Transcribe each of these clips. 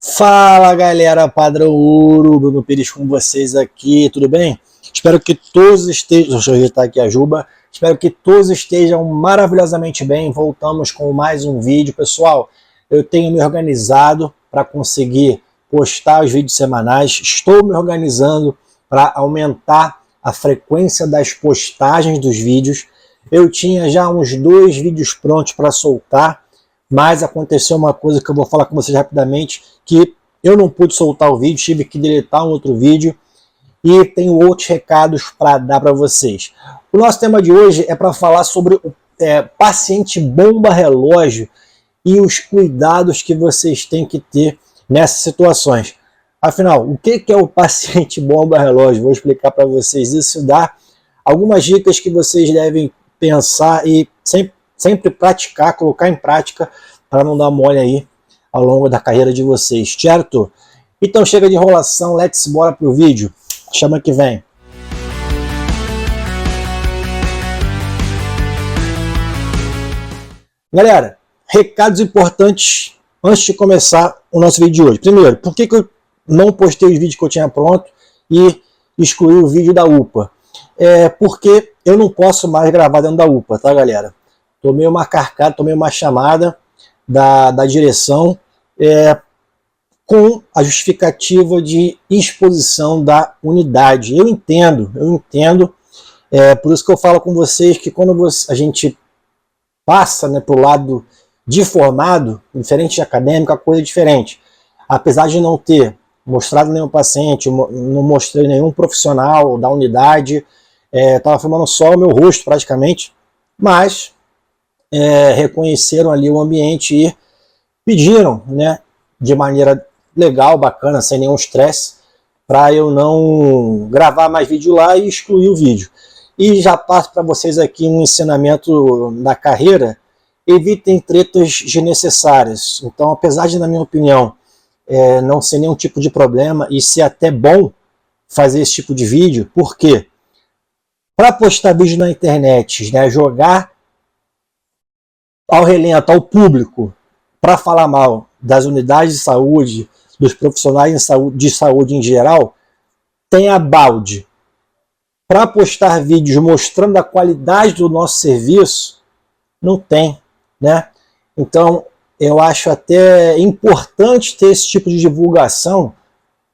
Fala galera, Padrão Ouro, Bruno Pires com vocês aqui, tudo bem? Espero que todos estejam, deixa eu ajeitar aqui a juba, espero que todos estejam maravilhosamente bem. Voltamos com mais um vídeo, pessoal. Eu tenho me organizado para conseguir postar os vídeos semanais, estou me organizando para aumentar a frequência das postagens dos vídeos. Eu tinha já uns 2 vídeos prontos para soltar, mas aconteceu uma coisa que eu vou falar com vocês rapidamente, que eu não pude soltar o vídeo, tive que deletar um outro vídeo e tenho outros recados para dar para vocês. O nosso tema de hoje é para falar sobre o paciente bomba relógio e os cuidados que vocês têm que ter nessas situações. Afinal, o que é o paciente bomba relógio? Vou explicar para vocês isso, dar algumas dicas que vocês devem pensar e sempre praticar, colocar em prática para não dar mole aí ao longo da carreira de vocês, certo? Então chega de enrolação, let's bora pro vídeo. Chama que vem. Galera, recados importantes antes de começar o nosso vídeo de hoje. Primeiro, por que eu não postei os vídeos que eu tinha pronto e excluí o vídeo da UPA? Porque eu não posso mais gravar dentro da UPA, tá galera? Tomei uma carcada, tomei uma chamada da direção com a justificativa de exposição da unidade. Eu entendo, por isso que eu falo com vocês que quando a gente passa, né, para o lado de formado, diferente de acadêmico, a coisa é diferente. Apesar de não ter mostrado nenhum paciente, não mostrei nenhum profissional da unidade, estava filmando só o meu rosto praticamente, mas reconheceram ali o ambiente e pediram, né, de maneira legal, bacana, sem nenhum estresse, para eu não gravar mais vídeo lá e excluir o vídeo. E já passo para vocês aqui um ensinamento na carreira: evitem tretas desnecessárias. Então, apesar de, na minha opinião, não ser nenhum tipo de problema e ser até bom fazer esse tipo de vídeo, porque para postar vídeo na internet, né, jogar ao relento, ao público, para falar mal das unidades de saúde, dos profissionais de saúde em geral, tem a balde. Para postar vídeos mostrando a qualidade do nosso serviço, não tem, né? Então, eu acho até importante ter esse tipo de divulgação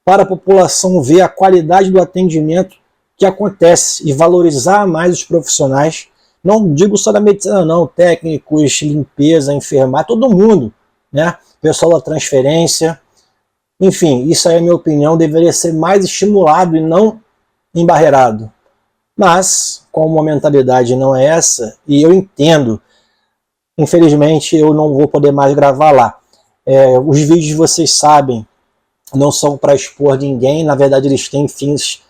para a população ver a qualidade do atendimento que acontece e valorizar mais os profissionais. Não digo só da medicina não, técnicos, limpeza, enfermagem, todo mundo, né? Pessoal da transferência, enfim, isso aí, a minha opinião, deveria ser mais estimulado e não embarreirado. Mas, como a mentalidade não é essa, e eu entendo, infelizmente eu não vou poder mais gravar lá. Os vídeos, vocês sabem, não são para expor ninguém, na verdade eles têm fins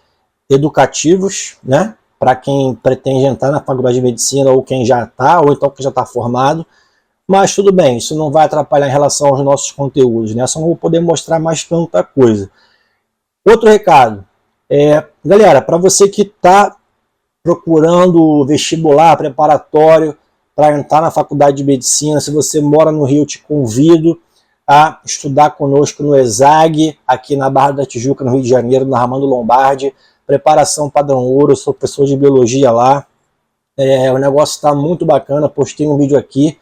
educativos, né? Para quem pretende entrar na faculdade de medicina, ou quem já está, ou então quem já está formado. Mas tudo bem, isso não vai atrapalhar em relação aos nossos conteúdos, né? Só não vou poder mostrar mais tanta coisa. Outro recado, galera, para você que está procurando vestibular preparatório para entrar na faculdade de medicina, se você mora no Rio, te convido a estudar conosco no ESAG, aqui na Barra da Tijuca, no Rio de Janeiro, na Armando Lombardi. Preparação padrão ouro, eu sou professor de biologia lá. O negócio está muito bacana, postei um vídeo aqui,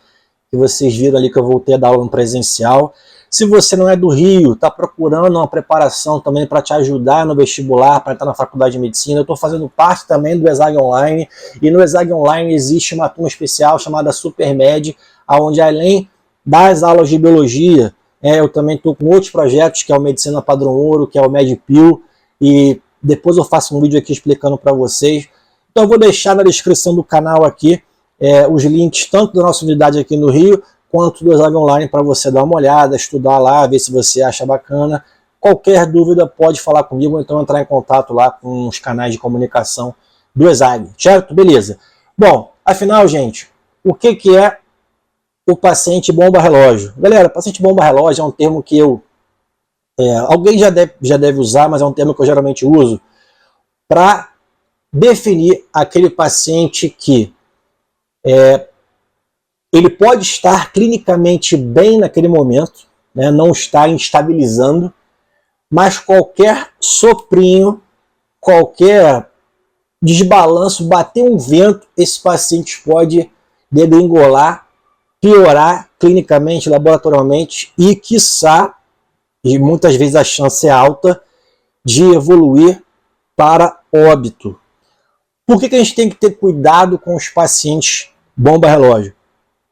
que vocês viram ali que eu voltei a dar aula no presencial. Se você não é do Rio, está procurando uma preparação também para te ajudar no vestibular, para entrar na faculdade de medicina, eu estou fazendo parte também do ESAG Online, e no ESAG Online existe uma turma especial chamada SuperMed, onde além das aulas de biologia, eu também estou com outros projetos, que é o Medicina Padrão Ouro, que é o MedPil, e depois eu faço um vídeo aqui explicando para vocês. Então eu vou deixar na descrição do canal aqui os links tanto da nossa unidade aqui no Rio, quanto do ESAG Online, para você dar uma olhada, estudar lá, ver se você acha bacana. Qualquer dúvida pode falar comigo, ou então entrar em contato lá com os canais de comunicação do ESAG, certo? Beleza. Bom, afinal, gente, o que é o paciente bomba relógio? Galera, paciente bomba relógio é um termo que alguém já deve usar, mas é um termo que eu geralmente uso para definir aquele paciente que ele pode estar clinicamente bem naquele momento, né, não está instabilizando, mas qualquer soprinho, qualquer desbalanço, bater um vento, esse paciente pode degringolar, piorar clinicamente, laboratorialmente e, quiçá, e muitas vezes a chance é alta, de evoluir para óbito. Por que a gente tem que ter cuidado com os pacientes bomba-relógio?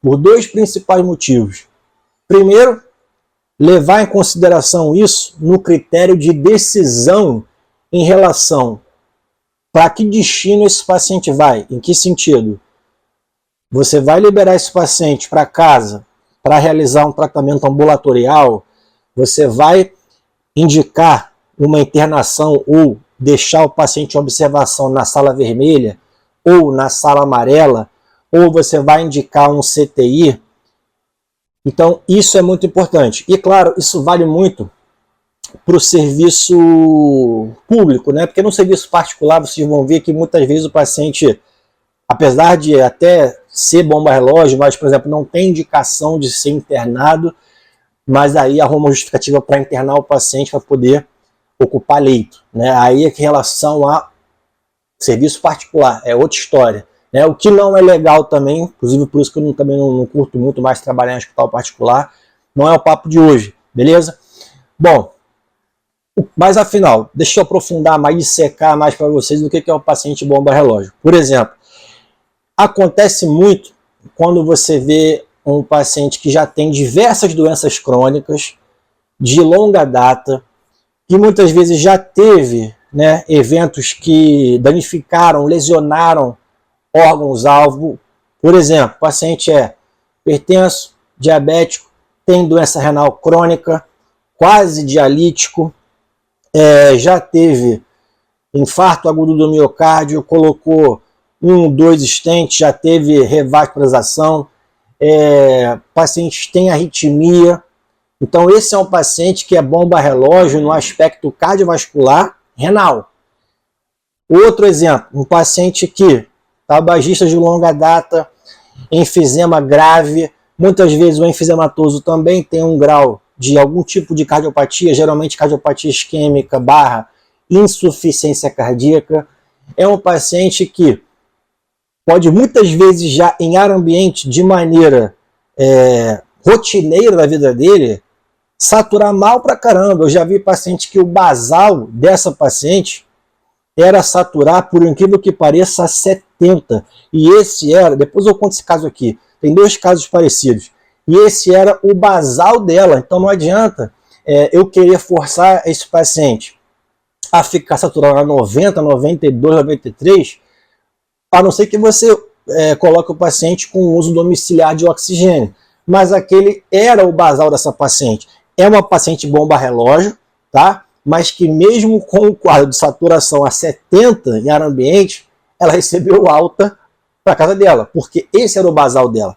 Por dois principais motivos. Primeiro, levar em consideração isso no critério de decisão em relação para que destino esse paciente vai, em que sentido? Você vai liberar esse paciente para casa para realizar um tratamento ambulatorial, você vai indicar uma internação ou deixar o paciente em observação na sala vermelha ou na sala amarela, ou você vai indicar um CTI. Então, isso é muito importante. E, claro, isso vale muito para o serviço público, né? Porque no serviço particular vocês vão ver que muitas vezes o paciente, apesar de até ser bomba-relógio, mas, por exemplo, não tem indicação de ser internado, mas aí arruma uma justificativa para internar o paciente para poder ocupar leito, né? Aí é que em relação a serviço particular, é outra história, né? O que não é legal também, inclusive por isso que eu também não curto muito mais trabalhar em hospital particular, não é o papo de hoje, beleza? Bom, mas afinal, deixa eu aprofundar mais, dissecar mais para vocês do que é o paciente bomba-relógio. Por exemplo, acontece muito quando você vê um paciente que já tem diversas doenças crônicas, de longa data, que muitas vezes já teve, né, eventos que danificaram, lesionaram órgãos-alvo. Por exemplo, o paciente é hipertenso, diabético, tem doença renal crônica, quase dialítico, já teve infarto agudo do miocárdio, colocou 1, 2 stents, já teve revascularização, paciente tem arritmia. Então esse é um paciente que é bomba-relógio no aspecto cardiovascular renal. Outro exemplo, um paciente que tabagista de longa data, enfisema grave, muitas vezes o enfisematoso também tem um grau de algum tipo de cardiopatia, geralmente cardiopatia isquêmica / insuficiência cardíaca. É um paciente que pode muitas vezes já em ar ambiente, de maneira rotineira da vida dele, saturar mal pra caramba. Eu já vi paciente que o basal dessa paciente era saturar, por incrível que pareça, a 70. E esse era, depois eu conto esse caso aqui, tem 2 casos parecidos. E esse era o basal dela. Então não adianta eu querer forçar esse paciente a ficar saturado a 90, 92, 93, a não ser que você coloque o paciente com uso domiciliar de oxigênio. Mas aquele era o basal dessa paciente. É uma paciente bomba-relógio, tá? Mas que mesmo com o quadro de saturação a 70 em ar ambiente, ela recebeu alta para casa dela, porque esse era o basal dela.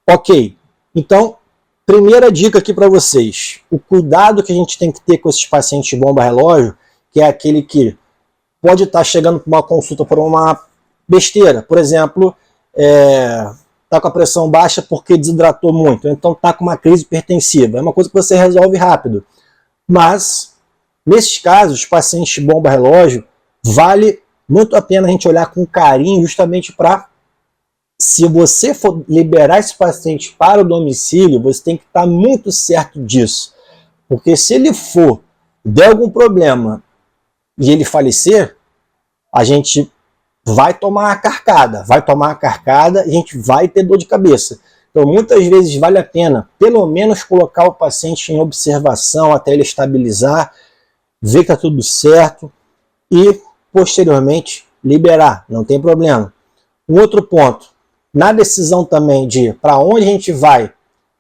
Ok, então, primeira dica aqui para vocês, o cuidado que a gente tem que ter com esses pacientes bomba-relógio, que é aquele que pode estar chegando para uma consulta por uma besteira, por exemplo, está com a pressão baixa porque desidratou muito, então está com uma crise hipertensiva. É uma coisa que você resolve rápido. Mas, nesses casos, pacientes bomba-relógio, vale muito a pena a gente olhar com carinho, justamente para, se você for liberar esse paciente para o domicílio, você tem que estar muito certo disso. Porque se ele der algum problema e ele falecer, a gente vai tomar a carcada e a gente vai ter dor de cabeça. Então muitas vezes vale a pena pelo menos colocar o paciente em observação até ele estabilizar, ver que está tudo certo e posteriormente liberar, não tem problema. Um outro ponto, na decisão também de para onde a gente vai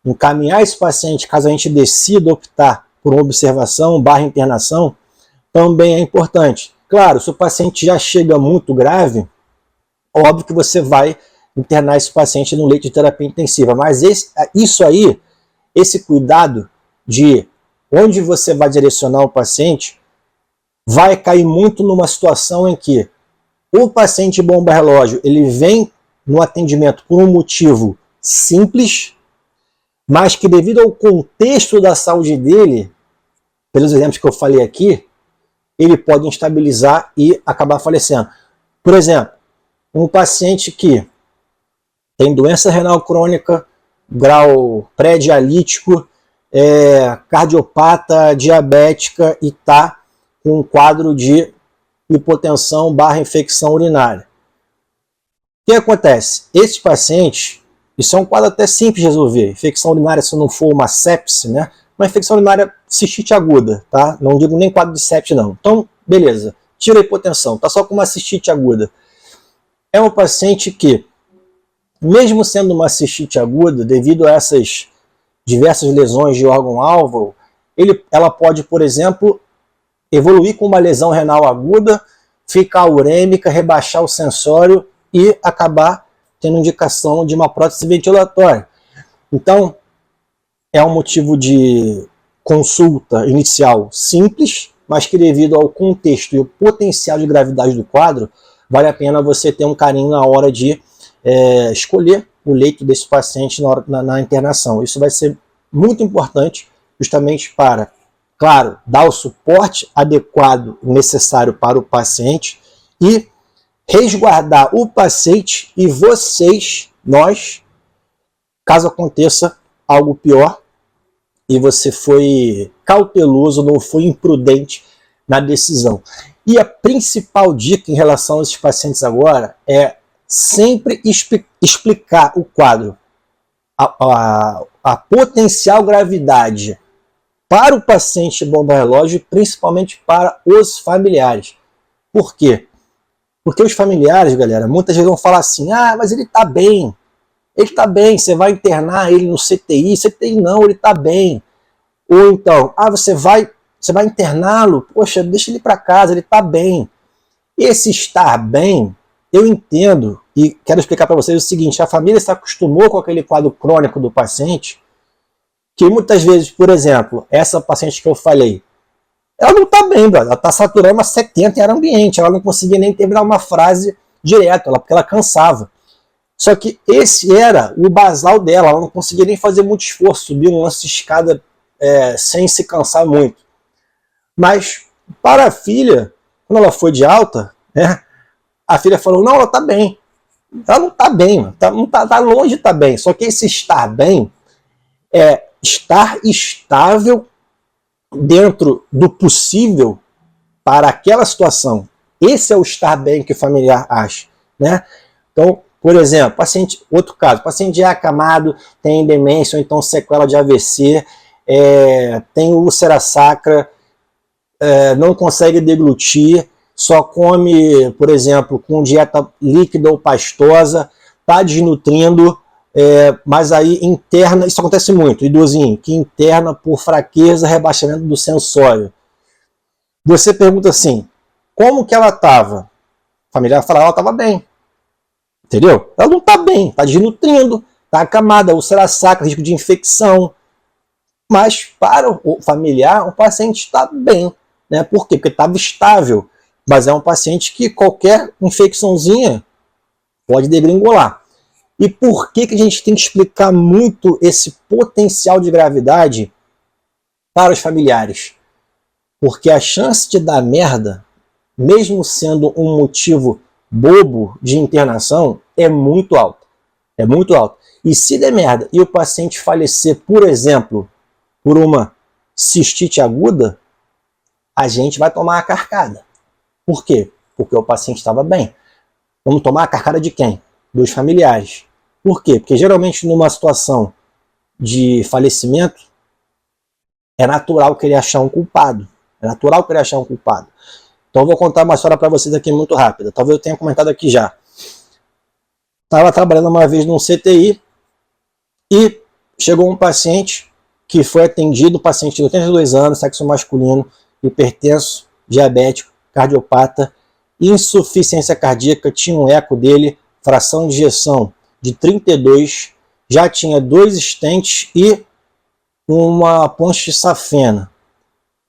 encaminhar esse paciente, caso a gente decida optar por uma observação / internação, também é importante. Claro, se o paciente já chega muito grave, óbvio que você vai internar esse paciente no leito de terapia intensiva, mas esse cuidado de onde você vai direcionar o paciente vai cair muito numa situação em que o paciente bomba-relógio ele vem no atendimento por um motivo simples, mas que devido ao contexto da saúde dele, pelos exemplos que eu falei aqui, ele pode instabilizar e acabar falecendo. Por exemplo, um paciente que tem doença renal crônica, grau pré-dialítico, cardiopata, diabética e está com um quadro de hipotensão / infecção urinária. O que acontece? Esses pacientes, isso é um quadro até simples de resolver. Infecção urinária, se não for uma sepse, né? Uma infecção urinária, cistite aguda, tá? Não digo nem quadro de sepse, não. Então, beleza. Tira a hipotensão, tá só com uma cistite aguda. É um paciente que, mesmo sendo uma cistite aguda, devido a essas diversas lesões de órgão-alvo, ela pode, por exemplo, evoluir com uma lesão renal aguda, ficar urêmica, rebaixar o sensório e acabar tendo indicação de uma prótese ventilatória. Então, é um motivo de consulta inicial simples, mas que devido ao contexto e o potencial de gravidade do quadro, vale a pena você ter um carinho na hora de escolher o leito desse paciente na internação. Isso vai ser muito importante justamente para, claro, dar o suporte adequado necessário para o paciente e resguardar o paciente e vocês, nós, caso aconteça algo pior e você foi cauteloso, não foi imprudente na decisão. E a principal dica em relação a esses pacientes agora é sempre explicar o quadro, a potencial gravidade para o paciente bomba-relógio e principalmente para os familiares. Por quê? Porque os familiares, galera, muitas vezes vão falar assim, ah, mas ele tá bem, você vai internar ele no CTI, CTI não, ele tá bem. Ou então, ah, você vai interná-lo, poxa, deixa ele para casa, ele tá bem. Esse estar bem, eu entendo e quero explicar para vocês o seguinte, a família se acostumou com aquele quadro crônico do paciente, que muitas vezes, por exemplo, essa paciente que eu falei, ela não está bem, brother. Ela está saturando a 70 em ar ambiente, ela não conseguia nem terminar uma frase direto, porque ela cansava. Só que esse era o basal dela, ela não conseguia nem fazer muito esforço, subir um lance de escada sem se cansar muito. Mas para a filha, quando ela foi de alta, né, a filha falou, não, ela está bem. Ela não está bem, tá longe de estar bem. Só que esse estar bem é estar estável dentro do possível para aquela situação. Esse é o estar bem que o familiar acha, né? Então, por exemplo, outro caso, paciente já acamado, tem demência ou então sequela de AVC, tem úlcera sacra, não consegue deglutir, só come, por exemplo, com dieta líquida ou pastosa, está desnutrindo, mas aí interna, isso acontece muito, idosinho, que interna por fraqueza, rebaixamento do sensório. Você pergunta assim, como que ela estava? A família vai falar, ela estava bem. Entendeu? Ela não está bem, está desnutrindo, está acamada, úlcera sacra, risco de infecção. Mas para o familiar, o paciente está bem. Né? Por quê? Porque estava estável. Mas é um paciente que qualquer infecçãozinha pode degringolar. E por que a gente tem que explicar muito esse potencial de gravidade para os familiares? Porque a chance de dar merda, mesmo sendo um motivo bobo de internação, é muito alta. É muito alta. E se der merda e o paciente falecer, por exemplo, por uma cistite aguda, a gente vai tomar a carcada. Por quê? Porque o paciente estava bem. Vamos tomar a carcada de quem? Dos familiares. Por quê? Porque geralmente numa situação de falecimento, é natural querer achar um culpado. É natural querer achar um culpado. Então eu vou contar uma história para vocês aqui muito rápida. Talvez eu tenha comentado aqui já. Estava trabalhando uma vez num CTI e chegou um paciente que foi atendido, paciente de 82 anos, sexo masculino, hipertenso, diabético, cardiopata, insuficiência cardíaca, tinha um eco dele, fração de ejeção de 32, já tinha 2 stents e uma ponte de safena.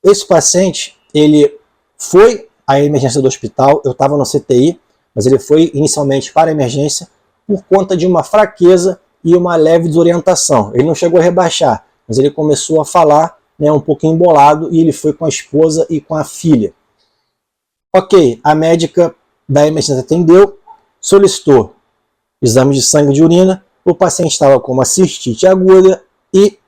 Esse paciente, ele foi à emergência do hospital, eu estava no CTI, mas ele foi inicialmente para a emergência por conta de uma fraqueza e uma leve desorientação. Ele não chegou a rebaixar, mas ele começou a falar, né, um pouquinho embolado, e ele foi com a esposa e com a filha. Ok, a médica da emergência atendeu, solicitou exame de sangue e de urina, o paciente estava com uma cistite aguda e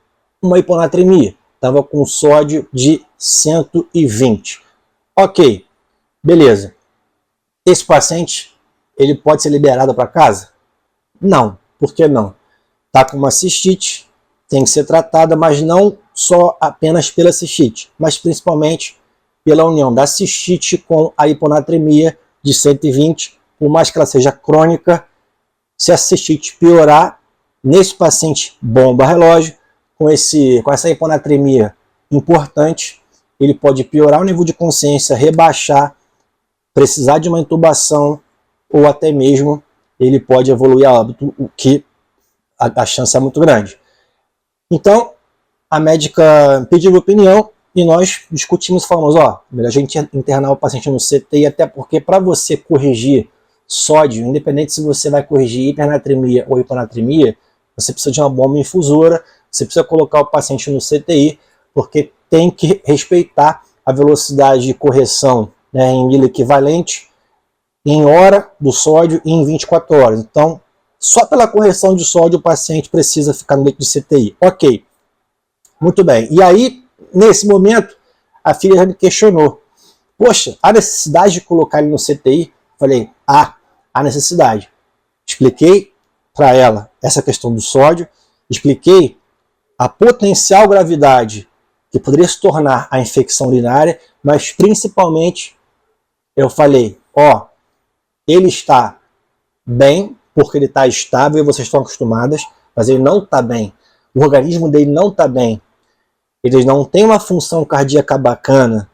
uma hiponatremia, estava com sódio de 120. Ok, beleza. Esse paciente, ele pode ser liberado para casa? Não, por que não? Está com uma cistite, tem que ser tratada, mas não só apenas pela cistite, mas principalmente pela união da cistite com a hiponatremia de 120, por mais que ela seja crônica. Se a cistite piorar, nesse paciente bomba relógio, com essa hiponatremia importante, ele pode piorar o nível de consciência, rebaixar, precisar de uma intubação, ou até mesmo ele pode evoluir a óbito, o que a chance é muito grande. Então, a médica pediu opinião e nós discutimos, falamos, melhor a gente internar o paciente no CTI, até porque para você corrigir sódio, independente se você vai corrigir hipernatremia ou hiponatremia, você precisa de uma bomba infusora, você precisa colocar o paciente no CTI, porque tem que respeitar a velocidade de correção, né, em milho equivalente, em hora do sódio e em 24 horas. Então, só pela correção de sódio o paciente precisa ficar no leito de CTI. Ok, muito bem. E aí, nesse momento, a filha já me questionou. Poxa, há necessidade de colocar ele no CTI? Falei, há necessidade. Expliquei para ela essa questão do sódio, expliquei a potencial gravidade que poderia se tornar a infecção urinária, mas principalmente eu falei, ele está bem, porque ele está estável e vocês estão acostumadas, mas ele não está bem. O organismo dele não está bem. Ele não tem uma função cardíaca bacana.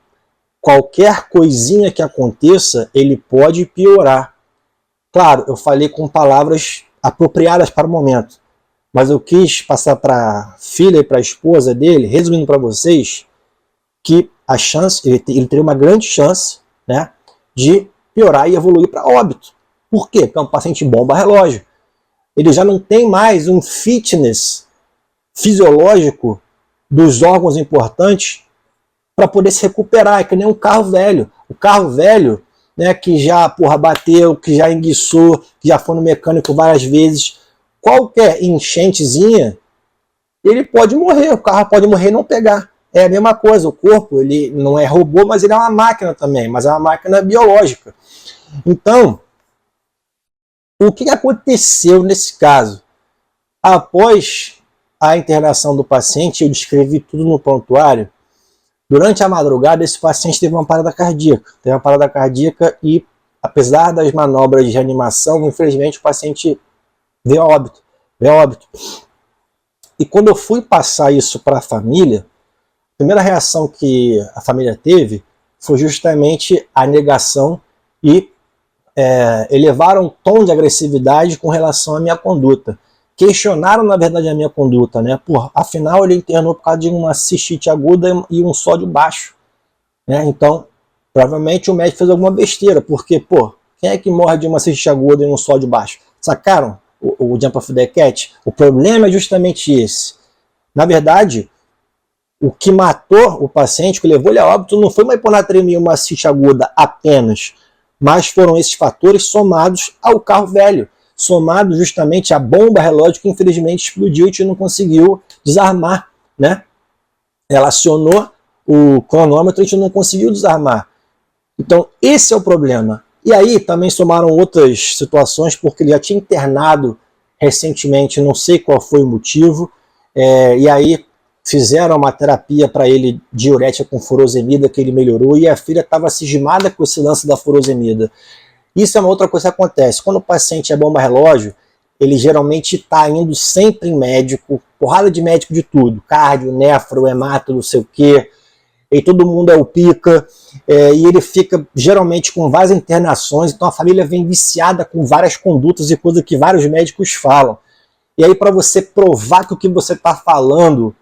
Qualquer coisinha que aconteça, ele pode piorar. Claro, eu falei com palavras apropriadas para o momento, mas eu quis passar para a filha e para a esposa dele, resumindo para vocês, que a chance, ele teria uma grande chance, né, de piorar e evoluir para óbito. Por quê? Porque é um paciente bomba relógio. Ele já não tem mais um fitness fisiológico dos órgãos importantes para poder se recuperar. É que nem um carro velho. O carro velho, né, que já bateu, que já enguiçou, que já foi no mecânico várias vezes, qualquer enchentezinha, ele pode morrer, o carro pode morrer e não pegar. É a mesma coisa, o corpo, ele não é robô, mas ele é uma máquina também, mas é uma máquina biológica. Então, o que aconteceu nesse caso? Após a internação do paciente, eu descrevi tudo no prontuário. Durante a madrugada, esse paciente teve uma parada cardíaca. Teve uma parada cardíaca e, apesar das manobras de reanimação, infelizmente o paciente veio a óbito. E quando eu fui passar isso para a família, a primeira reação que a família teve foi justamente a negação e elevaram um tom de agressividade com relação à minha conduta. Questionaram, na verdade, a minha conduta, né? Afinal, ele internou por causa de uma cistite aguda e um sódio baixo, né? Então, provavelmente o médico fez alguma besteira, porque, quem é que morre de uma cistite aguda e um sódio baixo? Sacaram o jump of the cat? O problema é justamente esse. Na verdade, o que matou o paciente, o que levou ele a óbito, não foi uma hiponatremia, uma cistite aguda apenas, mas foram esses fatores somados ao carro velho, somado justamente à bomba relógio que infelizmente explodiu e a gente não conseguiu desarmar, né? Ela acionou o cronômetro e a gente não conseguiu desarmar. Então esse é o problema. E aí também somaram outras situações, porque ele já tinha internado recentemente, não sei qual foi o motivo, e aí fizeram uma terapia para ele diurética com furosemida, que ele melhorou, e a filha estava cismada com esse lance da furosemida. Isso é uma outra coisa que acontece. Quando o paciente é bomba relógio, ele geralmente está indo sempre em médico, porrada de médico de tudo, cardio, nefro, hemato, não sei o quê, e todo mundo é o pica, e ele fica geralmente com várias internações, então a família vem viciada com várias condutas e coisas que vários médicos falam. E aí para você provar que o que você está falando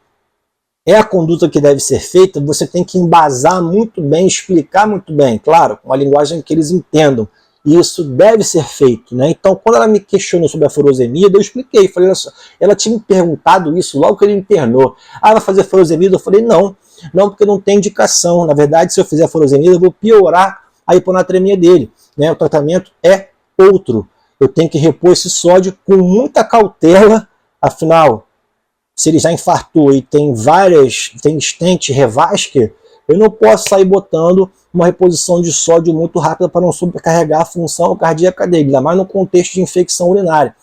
é a conduta que deve ser feita, você tem que embasar muito bem, explicar muito bem, claro, com a linguagem que eles entendam. isso deve ser feito, né? Então, quando ela me questionou sobre a furosemida, eu expliquei, falei, ela tinha me perguntado isso logo que ele internou. Ah, vai fazer furosemida? Eu falei, não, porque não tem indicação. Na verdade, se eu fizer furosemida, eu vou piorar a hiponatremia dele, né? O tratamento é outro. Eu tenho que repor esse sódio com muita cautela, afinal, se ele já infartou e tem stent, revasque, eu não posso sair botando uma reposição de sódio muito rápida para não sobrecarregar a função cardíaca dele, ainda mais no contexto de infecção urinária.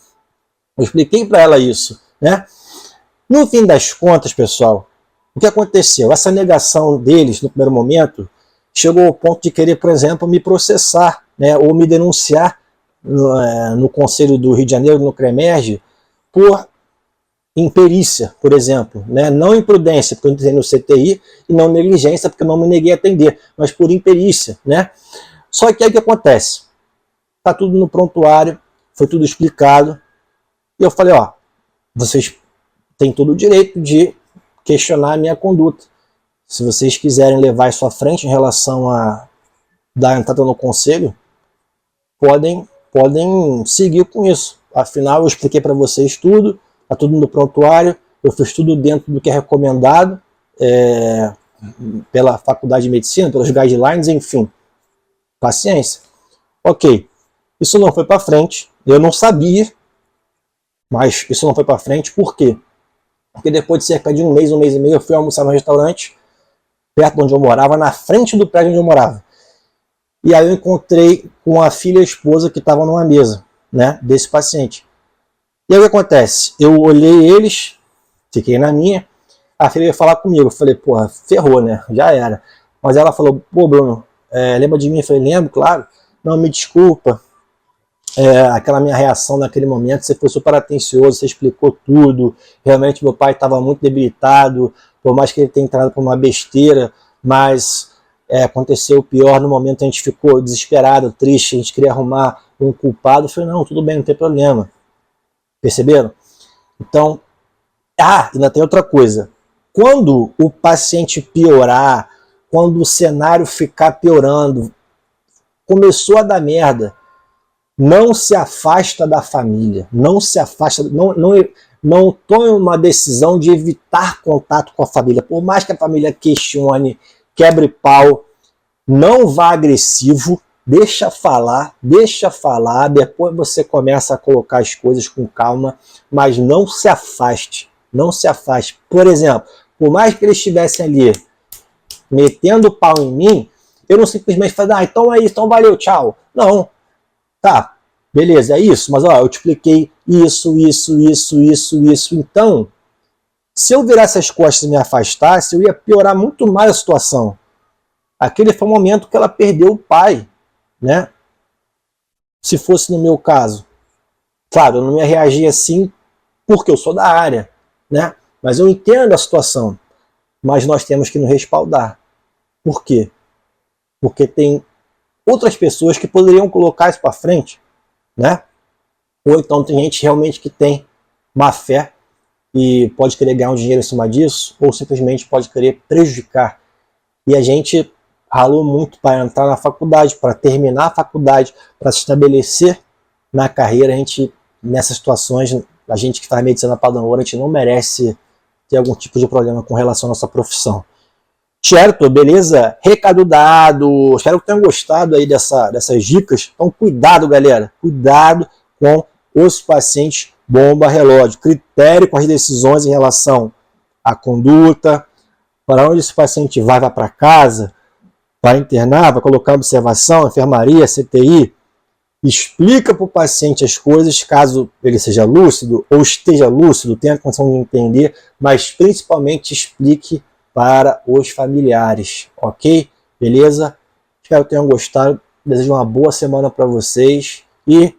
Eu expliquei para ela isso, né? No fim das contas, pessoal, o que aconteceu? Essa negação deles, no primeiro momento, chegou ao ponto de querer, por exemplo, me processar, né, ou me denunciar no Conselho do Rio de Janeiro, no CREMERGE, por imperícia, por exemplo, né? Não imprudência, porque eu entrei no CTI, e não negligência, porque eu não me neguei a atender, mas por imperícia, né? Só que aí o que acontece? Tá tudo no prontuário, foi tudo explicado, e eu falei, ó, vocês têm todo o direito de questionar a minha conduta. Se vocês quiserem levar isso à frente em relação a dar entrada no conselho, podem seguir com isso. Afinal, eu expliquei para vocês tudo, está tudo no prontuário, eu fiz tudo dentro do que é recomendado pela Faculdade de Medicina, pelos guidelines, enfim. Paciência. Ok, isso não foi para frente, eu não sabia, mas isso não foi para frente, por quê? Porque depois de cerca de um mês e meio, eu fui almoçar no restaurante, perto de onde eu morava, na frente do prédio onde eu morava. E aí eu encontrei com a filha e a esposa que estavam numa mesa, né, desse paciente. E aí o que acontece? Eu olhei eles, fiquei na minha, a filha ia falar comigo, eu falei, porra, ferrou, né, já era. Mas ela falou, pô Bruno, lembra de mim? Eu falei, lembro, claro. Não, me desculpa, aquela minha reação naquele momento, você foi super atencioso, você explicou tudo, realmente meu pai estava muito debilitado, por mais que ele tenha entrado por uma besteira, mas aconteceu o pior, no momento a gente ficou desesperado, triste, a gente queria arrumar um culpado. Eu falei, não, tudo bem, não tem problema. Perceberam? Então, ainda tem outra coisa. Quando o paciente piorar, quando o cenário ficar piorando, começou a dar merda, não se afasta da família, não se afasta, não tome uma decisão de evitar contato com a família. Por mais que a família questione, quebre pau, não vá agressivo, deixa falar, depois você começa a colocar as coisas com calma, mas não se afaste, não se afaste. Por exemplo, por mais que eles estivessem ali metendo pau em mim, eu não simplesmente falei, então é isso, então valeu, tchau. Não, tá, beleza, é isso, mas ó, eu te expliquei isso. Então, se eu virasse as costas e me afastasse, eu ia piorar muito mais a situação. Aquele foi o momento que ela perdeu o pai, né? Se fosse no meu caso. Claro, eu não ia reagir assim porque eu sou da área, né? Mas eu entendo a situação. Mas nós temos que nos respaldar. Por quê? Porque tem outras pessoas que poderiam colocar isso para frente, né? Ou então tem gente realmente que tem má fé e pode querer ganhar um dinheiro em cima disso, ou simplesmente pode querer prejudicar. E a gente ralou muito para entrar na faculdade, para terminar a faculdade, para se estabelecer na carreira. A gente, nessas situações, a gente que faz medicina padrão ouro, a gente não merece ter algum tipo de problema com relação à nossa profissão. Certo? Beleza? Recado dado. Espero que tenham gostado aí dessas dicas. Então, cuidado, galera. Cuidado com os pacientes bomba relógio. Critério com as decisões em relação à conduta, para onde esse paciente vai para casa, vai internar, vai colocar observação, enfermaria, CTI. Explica para o paciente as coisas, caso ele seja lúcido ou esteja lúcido, tenha a condição de entender, mas principalmente explique para os familiares, ok? Beleza? Espero que tenham gostado. Desejo uma boa semana para vocês e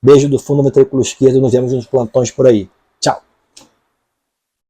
beijo do fundo do ventrículo esquerdo. Nos vemos nos plantões por aí.